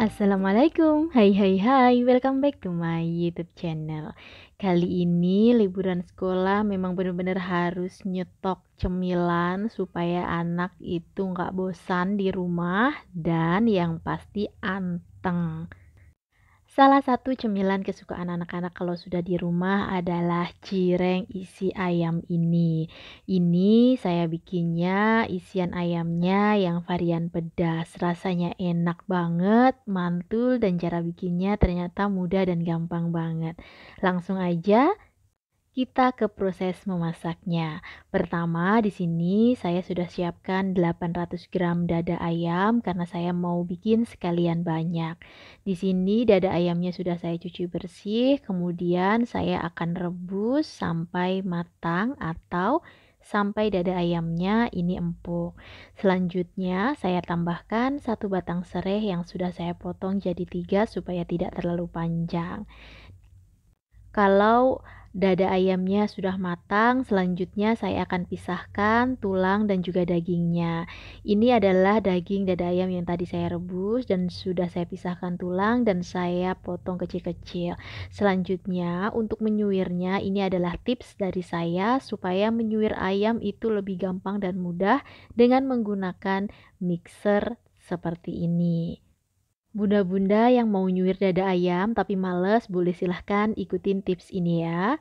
Assalamualaikum, hai, welcome back to my YouTube channel. Kali ini liburan sekolah memang benar-benar harus nyetok cemilan supaya anak itu nggak bosan di rumah dan yang pasti anteng. Salah satu cemilan kesukaan anak-anak kalau sudah di rumah adalah cireng isi ayam ini. Ini saya bikinnya isian ayamnya yang varian pedas. Rasanya enak banget, mantul dan cara bikinnya ternyata mudah dan gampang banget. Langsung aja kita ke proses memasaknya. Pertama, di sini saya sudah siapkan 800 gram dada ayam karena saya mau bikin sekalian banyak. Di sini dada ayamnya sudah saya cuci bersih, kemudian saya akan rebus sampai matang atau sampai dada ayamnya ini empuk. Selanjutnya, saya tambahkan satu batang serai yang sudah saya potong jadi 3 supaya tidak terlalu panjang. Kalau dada ayamnya sudah matang, selanjutnya saya akan pisahkan tulang dan juga dagingnya. Ini adalah daging dada ayam yang tadi saya rebus dan sudah saya pisahkan tulang dan saya potong kecil-kecil. Selanjutnya, untuk menyuirnya, ini adalah tips dari saya supaya menyuir ayam itu lebih gampang dan mudah dengan menggunakan mixer seperti ini. Bunda-bunda yang mau nyuir dada ayam tapi males, boleh silahkan ikutin tips ini ya.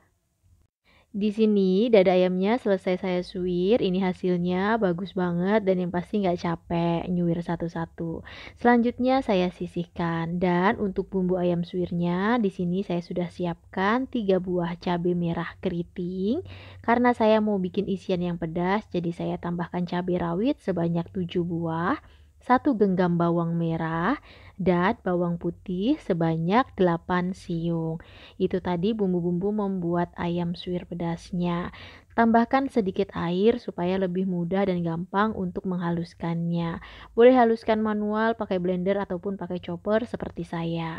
Di sini dada ayamnya selesai saya suwir, ini hasilnya bagus banget dan yang pasti nggak capek nyuir satu-satu. Selanjutnya saya sisihkan dan untuk bumbu ayam suwirnya di sini saya sudah siapkan 3 buah cabai merah keriting. Karena saya mau bikin isian yang pedas, jadi saya tambahkan cabai rawit sebanyak 7 buah. 1 genggam bawang merah dan bawang putih sebanyak 8 siung. Itu tadi bumbu-bumbu membuat ayam suwir pedasnya. Tambahkan sedikit air supaya lebih mudah dan gampang untuk menghaluskannya. Boleh haluskan manual pakai blender ataupun pakai chopper seperti saya.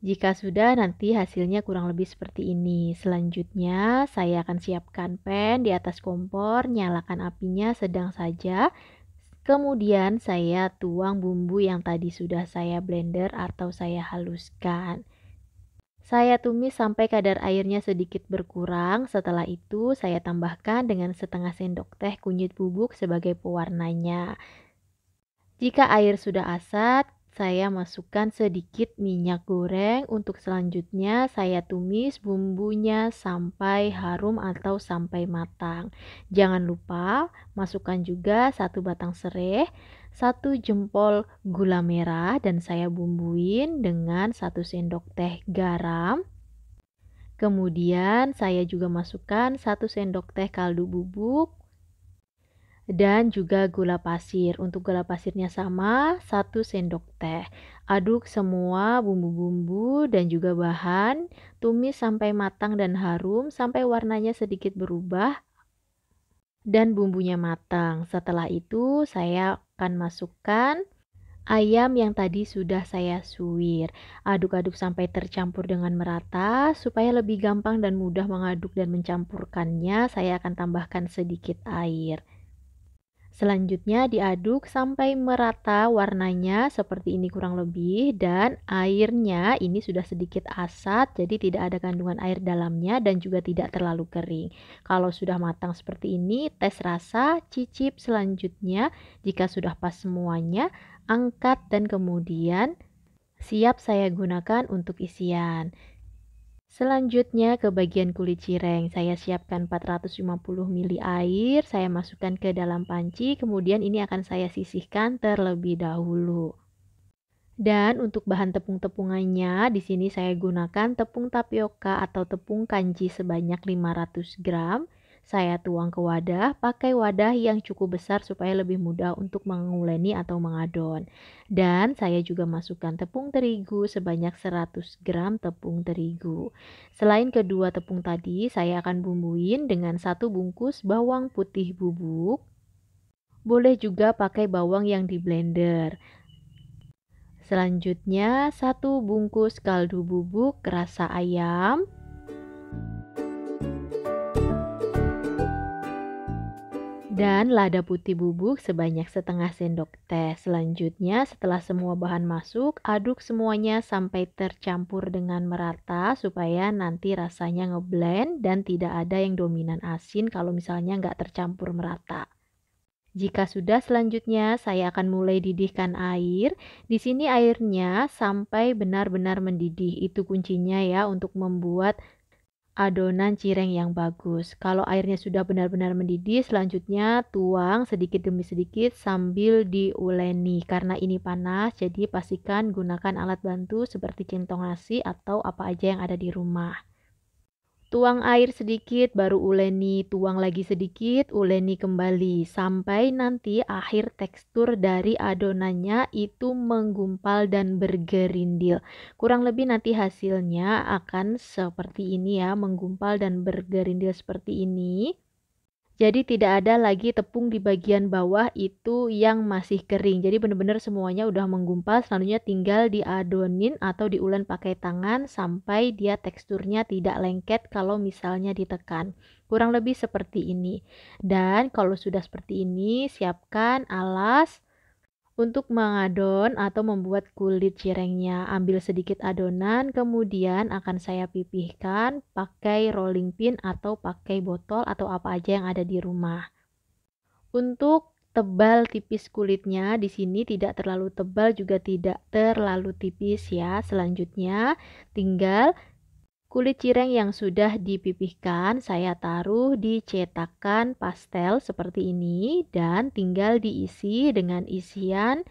Jika sudah, nanti hasilnya kurang lebih seperti ini. Selanjutnya, saya akan siapkan pan di atas kompor, nyalakan apinya sedang saja. Kemudian saya tuang bumbu yang tadi sudah saya blender atau saya haluskan. Saya tumis sampai kadar airnya sedikit berkurang. Setelah itu saya tambahkan dengan setengah sendok teh kunyit bubuk sebagai pewarnanya. Jika air sudah asat, saya masukkan sedikit minyak goreng. Untuk selanjutnya saya tumis bumbunya sampai harum atau sampai matang. Jangan lupa masukkan juga 1 batang serai, 1 jempol gula merah dan saya bumbuin dengan 1 sendok teh garam. Kemudian saya juga masukkan 1 sendok teh kaldu bubuk dan juga gula pasir. Untuk gula pasirnya sama, 1 sendok teh. Aduk semua bumbu-bumbu dan juga bahan, tumis sampai matang dan harum, sampai warnanya sedikit berubah dan bumbunya matang. Setelah itu saya akan masukkan ayam yang tadi sudah saya suwir. Aduk-aduk sampai tercampur dengan merata. Supaya lebih gampang dan mudah mengaduk dan mencampurkannya, saya akan tambahkan sedikit air. Selanjutnya diaduk sampai merata warnanya seperti ini kurang lebih dan airnya ini sudah sedikit asat jadi tidak ada kandungan air dalamnya dan juga tidak terlalu kering. Kalau sudah matang seperti ini, tes rasa, cicip selanjutnya. Jika sudah pas semuanya, angkat dan kemudian siap saya gunakan untuk isian. Selanjutnya ke bagian kulit cireng, saya siapkan 450 ml air, saya masukkan ke dalam panci, kemudian ini akan saya sisihkan terlebih dahulu. Dan untuk bahan tepung-tepungannya, di sini saya gunakan tepung tapioka atau tepung kanji sebanyak 500 gram. Saya tuang ke wadah, pakai wadah yang cukup besar supaya lebih mudah untuk menguleni atau mengadon. Dan saya juga masukkan tepung terigu sebanyak 100 gram tepung terigu. Selain kedua tepung tadi, saya akan bumbuin dengan 1 bungkus bawang putih bubuk. Boleh juga pakai bawang yang di blender. Selanjutnya 1 bungkus kaldu bubuk rasa ayam. dan lada putih bubuk sebanyak setengah sendok teh. Selanjutnya, setelah semua bahan masuk, aduk semuanya sampai tercampur dengan merata supaya nanti rasanya ngeblend dan tidak ada yang dominan asin kalau misalnya nggak tercampur merata. Jika sudah, selanjutnya saya akan mulai didihkan air. Di sini airnya sampai benar-benar mendidih. Itu kuncinya ya untuk membuat adonan cireng yang bagus. Kalau airnya sudah benar-benar mendidih, selanjutnya tuang sedikit demi sedikit sambil diuleni. Karena ini panas, jadi pastikan gunakan alat bantu seperti centong nasi atau apa aja yang ada di rumah. Tuang air sedikit, baru uleni, tuang lagi sedikit, uleni kembali, sampai nanti akhir tekstur dari adonannya itu menggumpal dan bergerindil. Kurang lebih nanti hasilnya akan seperti ini ya, menggumpal dan bergerindil seperti ini. Jadi tidak ada lagi tepung di bagian bawah itu yang masih kering. Jadi benar-benar semuanya udah menggumpal, selanjutnya tinggal diadonin atau diulen pakai tangan sampai dia teksturnya tidak lengket kalau misalnya ditekan. Kurang lebih seperti ini. Dan kalau sudah seperti ini, siapkan alas untuk mengadon atau membuat kulit cirengnya. Ambil sedikit adonan, kemudian akan saya pipihkan pakai rolling pin atau pakai botol atau apa aja yang ada di rumah. Untuk tebal tipis kulitnya di sini tidak terlalu tebal juga tidak terlalu tipis ya. Selanjutnya tinggal kulit cireng yang sudah dipipihkan saya taruh di cetakan pastel seperti ini dan tinggal diisi dengan isian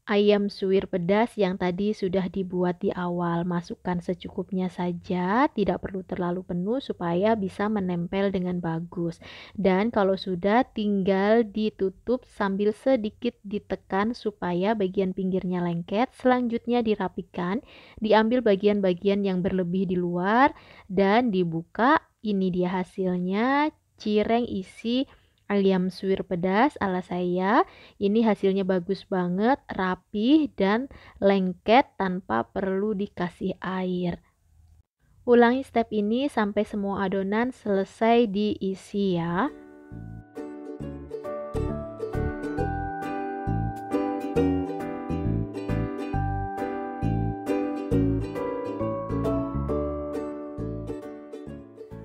ayam suwir pedas yang tadi sudah dibuat di awal. Masukkan secukupnya saja, tidak perlu terlalu penuh supaya bisa menempel dengan bagus. Dan kalau sudah, tinggal ditutup sambil sedikit ditekan supaya bagian pinggirnya lengket. Selanjutnya dirapikan, diambil bagian-bagian yang berlebih di luar dan dibuka. Ini dia hasilnya, cireng isi ayam suwir pedas ala saya. Ini hasilnya bagus banget, rapih dan lengket tanpa perlu dikasih air. Ulangi step ini sampai semua adonan selesai diisi ya.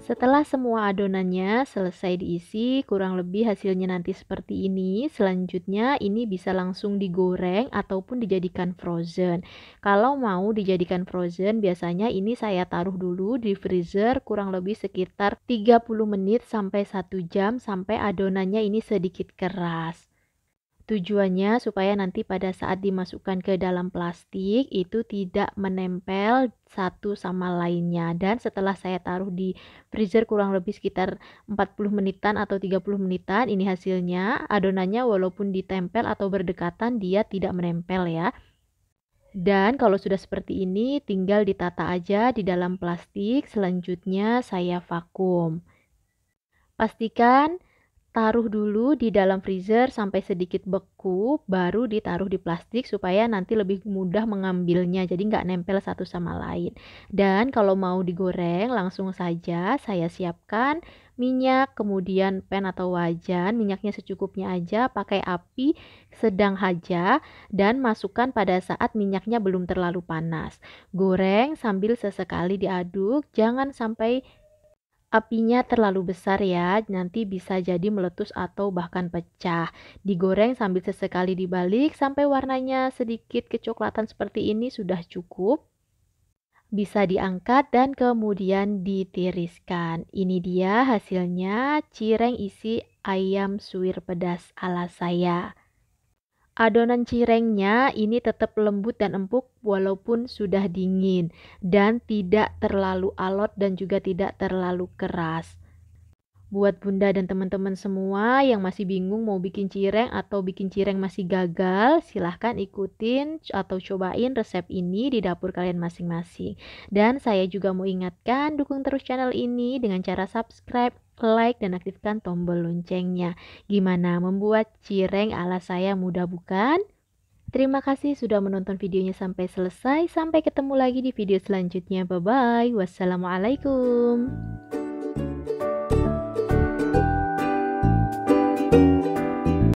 Setelah semua adonannya selesai diisi, kurang lebih hasilnya nanti seperti ini. Selanjutnya ini bisa langsung digoreng ataupun dijadikan frozen. Kalau mau dijadikan frozen, biasanya ini saya taruh dulu di freezer kurang lebih sekitar 30 menit sampai 1 jam sampai adonannya ini sedikit keras. Tujuannya supaya nanti pada saat dimasukkan ke dalam plastik itu tidak menempel satu sama lainnya. Dan setelah saya taruh di freezer kurang lebih sekitar 40 menitan atau 30 menitan, ini hasilnya. Adonannya walaupun ditempel atau berdekatan dia tidak menempel ya. Dan kalau sudah seperti ini tinggal ditata aja di dalam plastik, selanjutnya saya vakum. Pastikan taruh dulu di dalam freezer sampai sedikit beku, baru ditaruh di plastik supaya nanti lebih mudah mengambilnya, jadi nggak nempel satu sama lain. Dan kalau mau digoreng, langsung saja saya siapkan minyak, kemudian pan atau wajan, minyaknya secukupnya aja, pakai api sedang saja, dan masukkan pada saat minyaknya belum terlalu panas. Goreng sambil sesekali diaduk, jangan sampai apinya terlalu besar ya, nanti bisa jadi meletus atau bahkan pecah. Digoreng sambil sesekali dibalik sampai warnanya sedikit kecoklatan seperti ini sudah cukup. Bisa diangkat dan kemudian ditiriskan. Ini dia hasilnya cireng isi ayam suwir pedas ala saya. Adonan cirengnya ini tetap lembut dan empuk walaupun sudah dingin dan tidak terlalu alot dan juga tidak terlalu keras. Buat Bunda dan teman-teman semua yang masih bingung mau bikin cireng atau bikin cireng masih gagal, silahkan ikutin atau cobain resep ini di dapur kalian masing-masing. Dan saya juga mau ingatkan, dukung terus channel ini dengan cara subscribe, like, dan aktifkan tombol loncengnya. Gimana membuat cireng ala saya mudah bukan? Terima kasih sudah menonton videonya sampai selesai. Sampai ketemu lagi di video selanjutnya. Bye-bye. Wassalamualaikum.